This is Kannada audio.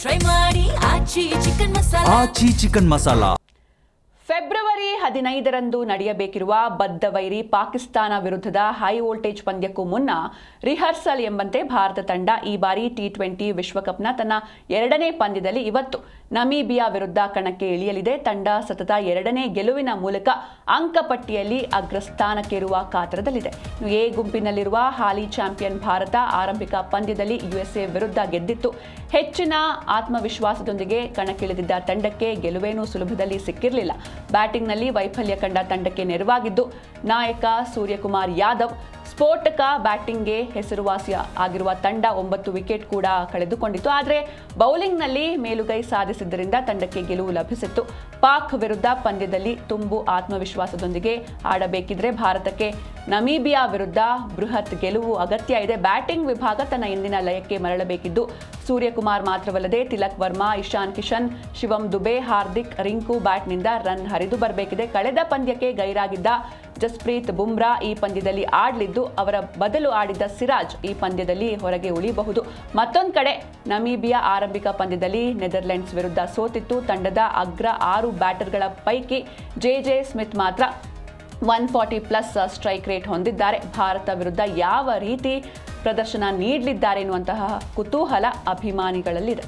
ಟ್ರೈ ಮಾಡಿ ಆಚಿ ಚಿಕನ್ ಮಸಾಲಾ. ಫೆಬ್ರವರಿ 15ರಂದು ನಡೆಯಬೇಕಿರುವ ಬದ್ಧವೈರಿ ಪಾಕಿಸ್ತಾನ ವಿರುದ್ಧದ ಹೈ ವೋಲ್ಟೇಜ್ ಪಂದ್ಯಕ್ಕೂ ಮುನ್ನ ರಿಹರ್ಸಲ್ ಎಂಬಂತೆ ಭಾರತ ತಂಡ ಈ ಬಾರಿ ಟಿ20 ವಿಶ್ವಕಪ್ನ ತನ್ನ 2ನೇ ಪಂದ್ಯದಲ್ಲಿ ಇವತ್ತು ನಮೀಬಿಯಾ ವಿರುದ್ಧ ಕಣಕ್ಕೆ ಇಳಿಯಲಿದೆ. ತಂಡ ಸತತ 2ನೇ ಗೆಲುವಿನ ಮೂಲಕ ಅಂಕಪಟ್ಟಿಯಲ್ಲಿ ಅಗ್ರಸ್ಥಾನಕ್ಕೇರುವ ಕಾತರದಲ್ಲಿದೆ. ಎ ಗುಂಪಿನಲ್ಲಿರುವ ಹಾಲಿ ಚಾಂಪಿಯನ್ ಭಾರತ ಆರಂಭಿಕ ಪಂದ್ಯದಲ್ಲಿ ಯುಎಸ್ಎ ವಿರುದ್ಧ ಗೆದ್ದಿತ್ತು. ಹೆಚ್ಚಿನ ಆತ್ಮವಿಶ್ವಾಸದೊಂದಿಗೆ ಕಣಕ್ಕಿಳಿದಿದ್ದ ತಂಡಕ್ಕೆ ಗೆಲುವೇನೂ ಸುಲಭದಲ್ಲಿ ಸಿಕ್ಕಿರಲಿಲ್ಲ. ಬ್ಯಾಟಿಂಗ್ನಲ್ಲಿ ವೈಫಲ್ಯ ಕಂಡ ತಂಡಕ್ಕೆ ನೆರವಾಗಿದ್ದು ನಾಯಕ ಸೂರ್ಯಕುಮಾರ್ ಯಾದವ್. ಸ್ಫೋಟಕ ಬ್ಯಾಟಿಂಗ್ಗೆ ಹೆಸರುವಾಸಿ ಆಗಿರುವ ತಂಡ 9 ವಿಕೆಟ್ ಕೂಡ ಕಳೆದುಕೊಂಡಿತ್ತು. ಆದರೆ ಬೌಲಿಂಗ್ನಲ್ಲಿ ಮೇಲುಗೈ ಸಾಧಿಸಿದ್ದರಿಂದ ತಂಡಕ್ಕೆ ಗೆಲುವು ಲಭಿಸಿತ್ತು. ಪಾಕ್ ವಿರುದ್ಧ ಪಂದ್ಯದಲ್ಲಿ ತುಂಬು ಆತ್ಮವಿಶ್ವಾಸದೊಂದಿಗೆ ಆಡಬೇಕಿದ್ರೆ ಭಾರತಕ್ಕೆ ನಮೀಬಿಯಾ ವಿರುದ್ಧ ಬೃಹತ್ ಗೆಲುವು ಅಗತ್ಯ ಇದೆ. ಬ್ಯಾಟಿಂಗ್ ವಿಭಾಗ ತನ್ನ ಇಂದಿನ ಲಯಕ್ಕೆ ಮರಳಬೇಕಿದ್ದು ಸೂರ್ಯಕುಮಾರ್ ಮಾತ್ರವಲ್ಲದೆ ತಿಲಕ್ ವರ್ಮಾ, ಇಶಾನ್ ಕಿಶನ್, ಶಿವಂ ದುಬೆ, ಹಾರ್ದಿಕ್, ರಿಂಕು ಬ್ಯಾಟ್ನಿಂದ ರನ್ ಹರಿದು ಬರಬೇಕಿದೆ. ಕಳೆದ ಪಂದ್ಯಕ್ಕೆ ಗೈರಾಗಿದ್ದ ಜಸ್ಪ್ರೀತ್ ಬುಮ್ರಾ ಈ ಪಂದ್ಯದಲ್ಲಿ ಆಡಲಿದ್ದು ಅವರ ಬದಲು ಆಡಿದ್ದ ಸಿರಾಜ್ ಈ ಪಂದ್ಯದಲ್ಲಿ ಹೊರಗೆ ಉಳಿಯಬಹುದು. ಮತ್ತೊಂದು ಕಡೆ ನಮೀಬಿಯಾ ಆರಂಭಿಕ ಪಂದ್ಯದಲ್ಲಿ ನೆದರ್ಲೆಂಡ್ಸ್ ವಿರುದ್ಧ ಸೋತಿತ್ತು. ತಂಡದ ಅಗ್ರ 6 ಬ್ಯಾಟರ್ಗಳ ಪೈಕಿ ಜೆ ಸ್ಮಿತ್ ಮಾತ್ರ 140+ ಸ್ಟ್ರೈಕ್ ರೇಟ್ ಹೊಂದಿದ್ದಾರೆ. ಭಾರತ ವಿರುದ್ಧ ಯಾವ ರೀತಿ ಪ್ರದರ್ಶನ ನೀಡಲಿದ್ದಾರೆ ಎನ್ನುವಂತಹ ಕುತೂಹಲ ಅಭಿಮಾನಿಗಳಲ್ಲಿದೆ.